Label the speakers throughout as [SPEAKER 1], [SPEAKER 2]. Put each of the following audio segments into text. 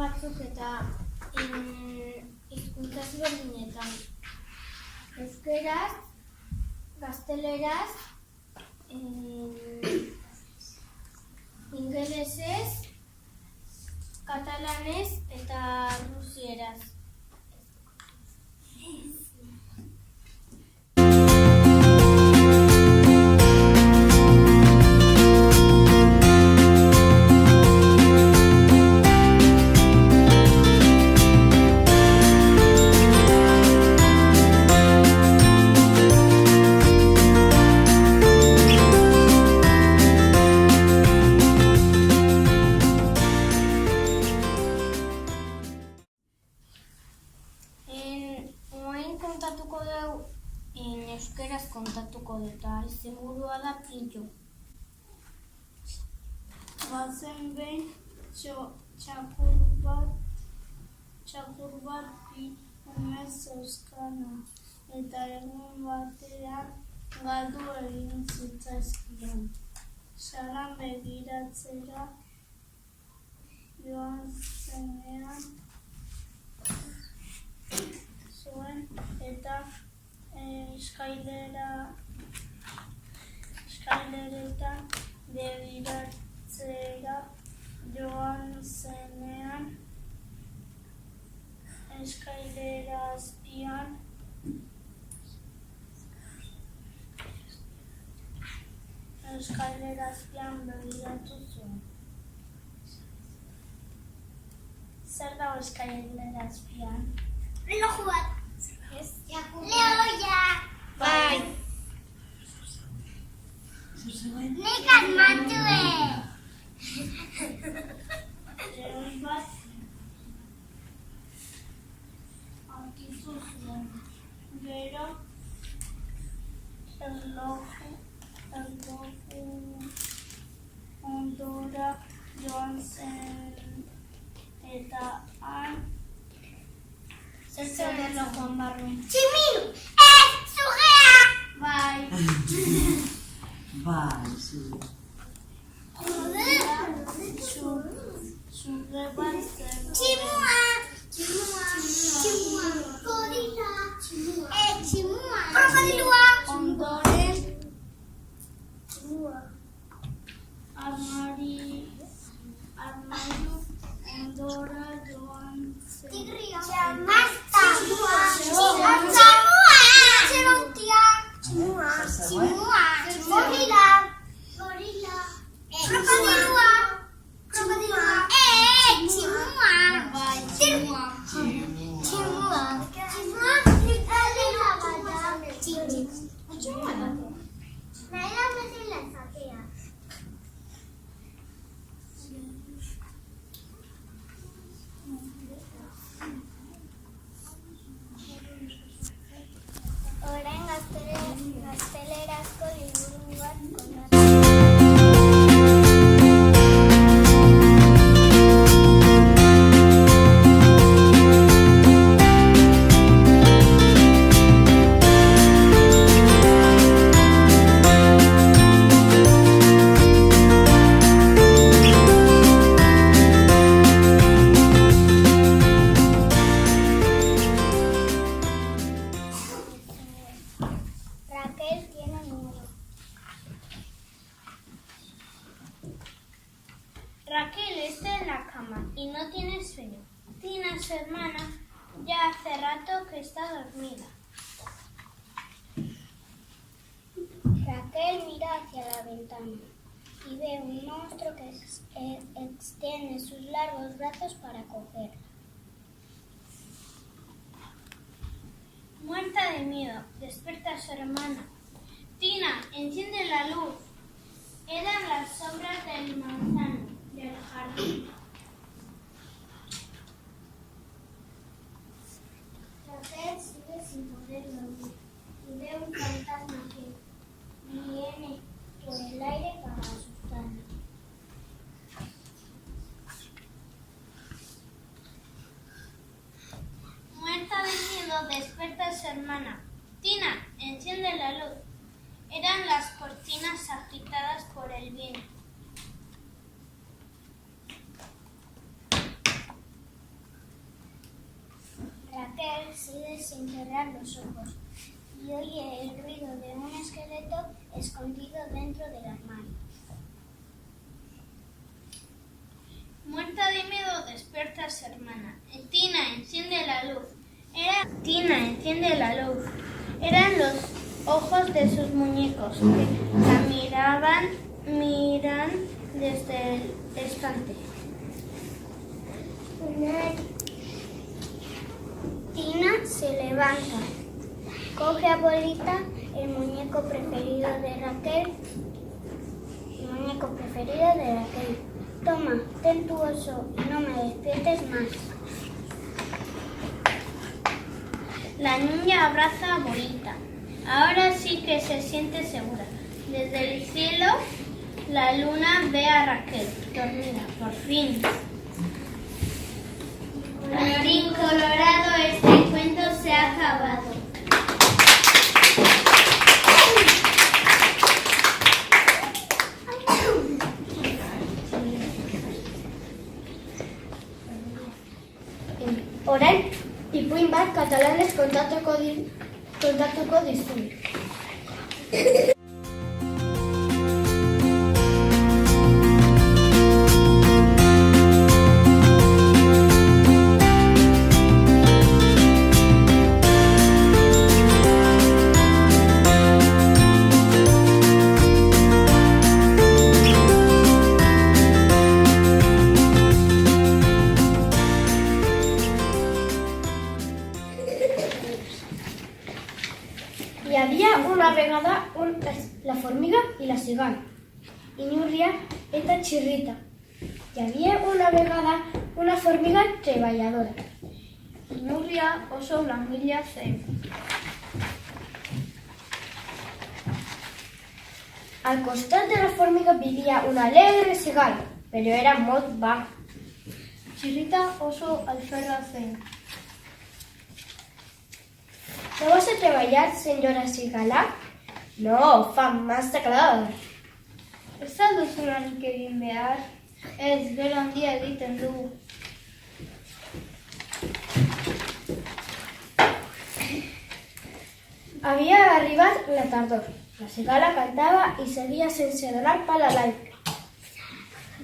[SPEAKER 1] batzuk eta hizkuntza ezberdinetan. Euskeraz, gazteleraz, ingelesez, katalanez eta rusieraz. Kontatuko dugu, euskeraz kontatuko dut, eta izenburua da Pintxo. Bazen behin txakur bat bi ume zeuzkana, eta egun batean galdu egin zitzaizkion. Saran begiratzera joan zenean zuen eta eskaileretan begiratzera joan zenean eskailera azpian begiratu zuen. Zer dago eskailera azpian?
[SPEAKER 2] Reloju bat.
[SPEAKER 1] Ez?
[SPEAKER 2] Lehoia.
[SPEAKER 1] Bai.
[SPEAKER 2] Nik asmatue.
[SPEAKER 1] Lehoi bat aurkitu zuen. Gero erloju ondora joan zen eta han zer zeuden erlojuan barru?
[SPEAKER 2] Tximinu. Zugea.
[SPEAKER 1] Bai.
[SPEAKER 3] Bai, zure.
[SPEAKER 1] Zuge bat zer.
[SPEAKER 2] Tximua. Gorila. Tximua. Krokodilua.
[SPEAKER 1] Ondoren armairu ondora joan zen.
[SPEAKER 2] Tigria. Txerontia. Tximua. Gorila. Krokodilua. Tximua.
[SPEAKER 1] Bai, tximua.
[SPEAKER 2] Tximua. Nahi da bezala zatea. Orain gaztelerazko liburu bat kontatu. Raquel tiene miedo.
[SPEAKER 1] Raquel está en la cama y no tiene sueño. Tina, su hermana, ya hace rato que está dormida.
[SPEAKER 2] Raquel mira hacia la ventana y ve un monstruo que extiende sus largos brazos para cogerla.
[SPEAKER 1] Muerta de miedo, despierta a su hermana. Tina, enciende la luz. Eran las sombras del manzano, del jardín.
[SPEAKER 2] Raquel sigue sin poder dormir y ve un fantasma que viene por el aire para asustarla.
[SPEAKER 1] Muerta de miedo, despierta a su hermana. Tina, enciende la luz. Eran las cortinas agitadas por el viento.
[SPEAKER 2] sigue sin cerrar los ojos y oye el ruido de un esqueleto escondido dentro del armario.
[SPEAKER 1] Muerta de miedo, despierta a su hermana. Tina, enciende la luz. Tina, enciende la luz. Eran los ojos de sus muñecos que la miran desde el estante.
[SPEAKER 2] Tina se levanta, coge a Bolita, el muñeco preferido de Raquel. Toma, ten tu oso y no me despiertes más.
[SPEAKER 1] La niña abraza a Bolita. Ahora sí que se siente segura. Desde el cielo, la luna ve a Raquel, dormida, por fin. Colorín colorado, este cuento se ha acabado.
[SPEAKER 3] Orain, ipuin bat katalanez kontatuko dizut. Hi havia una vegada la formiga i la cigala, Inúria eta Chirrita. Hi havia una vegada una formiga treballadora.
[SPEAKER 1] Inurria oso langilea zen.
[SPEAKER 3] Al costat de la formiga vivia una alegre cigala, però era molt vaga.
[SPEAKER 1] Chirrita oso alferra zen.
[SPEAKER 3] No vas a treballar, senyora cigala? No, fa massa calor.
[SPEAKER 1] Ez al duzu lanik egin behar? Ez, gero handia egiten du.
[SPEAKER 3] Havia arribat la tardor. La cigala cantava i seguia sense donar pal a l'aigua.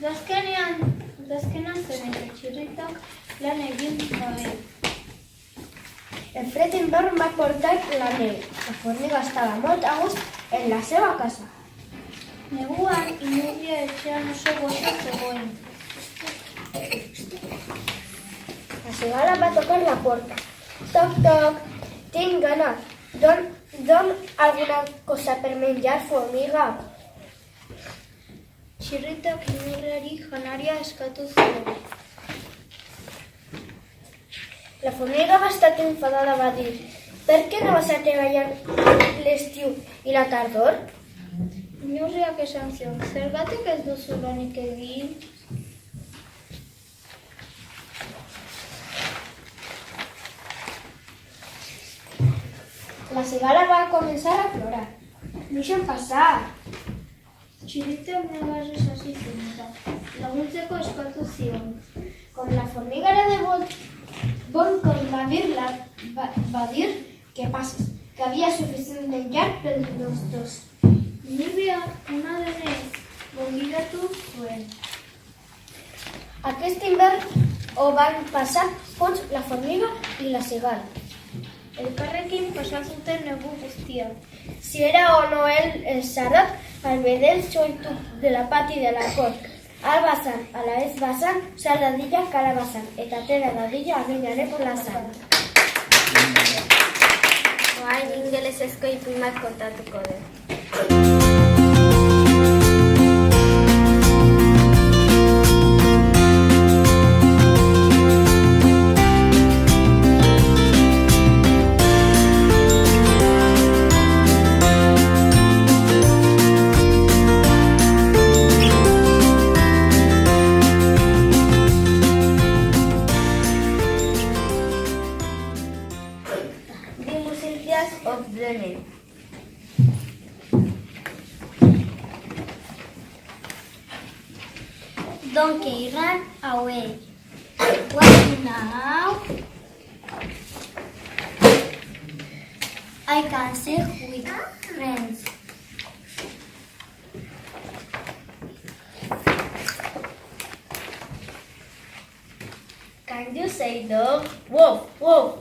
[SPEAKER 1] Udazkenean zen eta Txirritak lan egin gabe.
[SPEAKER 3] El fred invern va portar la neu. La formiga estava molt a gust en la seva casa.
[SPEAKER 1] Neguan, Inurria etxean oso gozo zegoen.
[SPEAKER 3] La cigala va tocar la porta. Toc, toc, tinc gana. Don alguna cosa per menjar, formiga.
[SPEAKER 1] Txirritak Inurriari janaria eskatu zion.
[SPEAKER 3] La formiga bastant enfadada va dir: per què no vas a treballar l'estiu i la tardor?
[SPEAKER 1] Inurriak esan zion, zergatik ez duzu lanik egin?
[SPEAKER 3] La cigala va començar a plorar. Deixa'm passar.
[SPEAKER 1] Txirritak negarrez hasi zen eta laguntzeko eskatu zion.
[SPEAKER 3] Com la formiga era de bon va dir que passes, que havia suficient menjar per els dos.
[SPEAKER 1] Inurria una denez gonbidatu zuen.
[SPEAKER 3] Aquest hivern ho van passar junts la formiga i la cigala.
[SPEAKER 1] Elkarrekin pasa zuten negu guztia.
[SPEAKER 3] Si era o no el Sarot, al vedell suelto de la pati de la cort. Albazan, ala ez bazan, saladilla kalabazan, eta tela dadilla aginareko lazan.
[SPEAKER 2] Orain ingelesezko ipuin bat kontatuko dut.
[SPEAKER 3] Of Bremen.
[SPEAKER 2] Donkey ran away. What now?
[SPEAKER 3] I can sit with friends. Can you say dog? Woof, woof.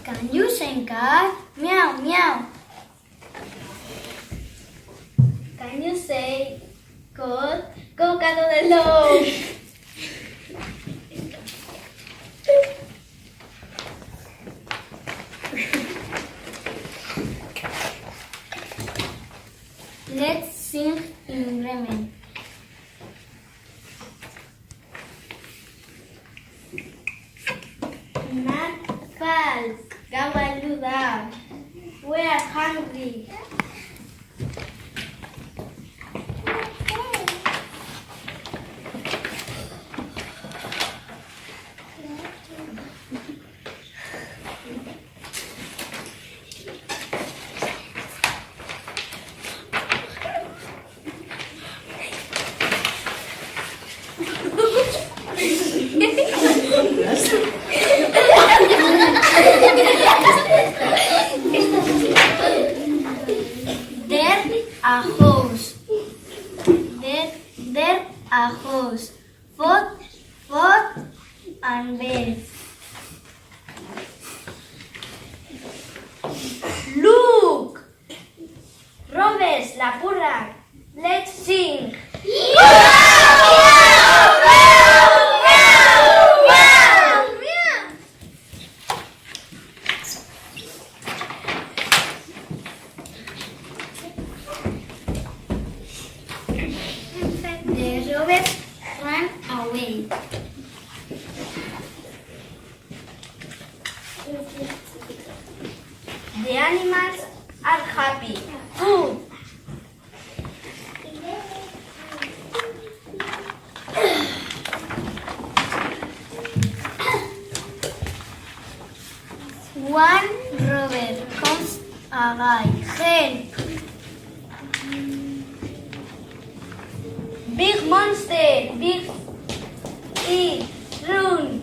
[SPEAKER 3] Can you say cat? Meow, meow. Can you say goat? Go cat on the low. Let's sing in Bremen. Not false, Gabaluda. We are hungry. There a house. There a house. Foot and bell. Look! Robbers, la purra. Let's sing. The robbers ran away. The animals are happy. Food. One robber comes a guy. Help! Big monster! Big E! Run!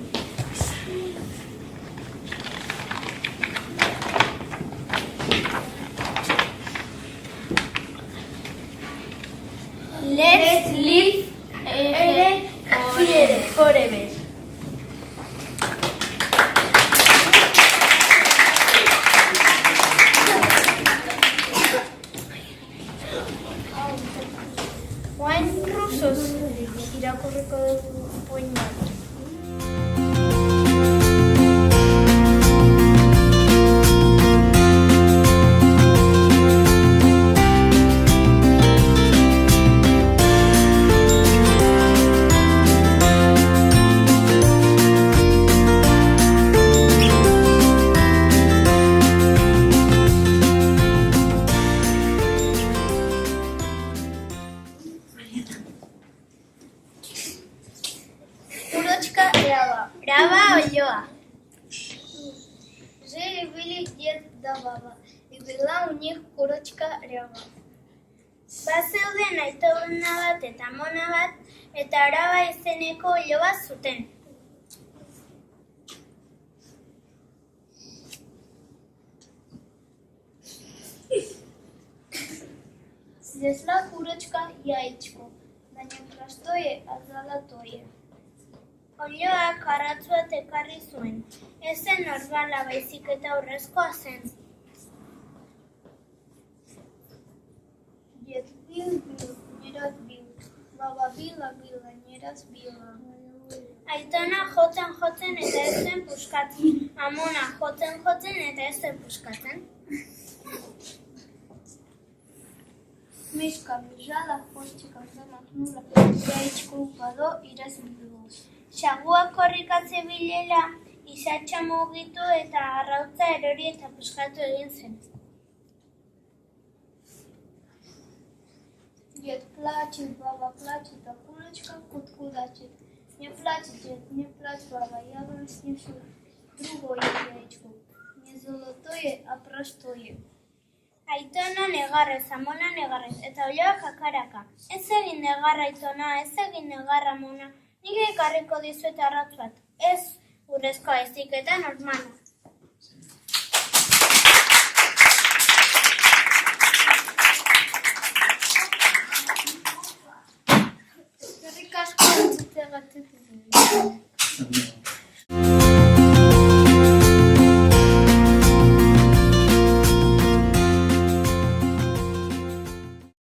[SPEAKER 3] Let's live forever. Juan Rusos irakurriko dugu poema. Kurochka Brava Olloa. Жили-были дед да баба, и была у них курочка Ряба. Bazeuden aitona bat eta amona bat, eta Araba izeneko iloba zuten. Zesla kurochka iaitxko, baina krastoie azalatoie. Olioak arratz bat ekarri zuen, ez zen normala baizik eta urrezkoa zen. Jet bil, nieraz bil, baba bila, nieraz bila. Aitona jotzen eta ez zen puskatzen, amona jotzen eta ez zen puskatzen. Miška bižala, poščika zamaknula, jaičko upado iraz bilo. Xaguak korrikatze bilela, izatxa mugitu eta arrautza erori eta puskatu egin zen. Ded plačit, baba plačit, a kuročka kutkudačit. Ne plač, baba, ja vam snišu drugo jaječko. Ne zolotoje, a prostoje. Aitona negarrez, amona negarrez, eta olioak akaraka. Ez egin negarra aitona, ez egin negarra amona,
[SPEAKER 1] Nik ekarriko dizuet arratz bat. Ez urrezkoa ezik eta normala. Eskerrik asko entzutzeagatik.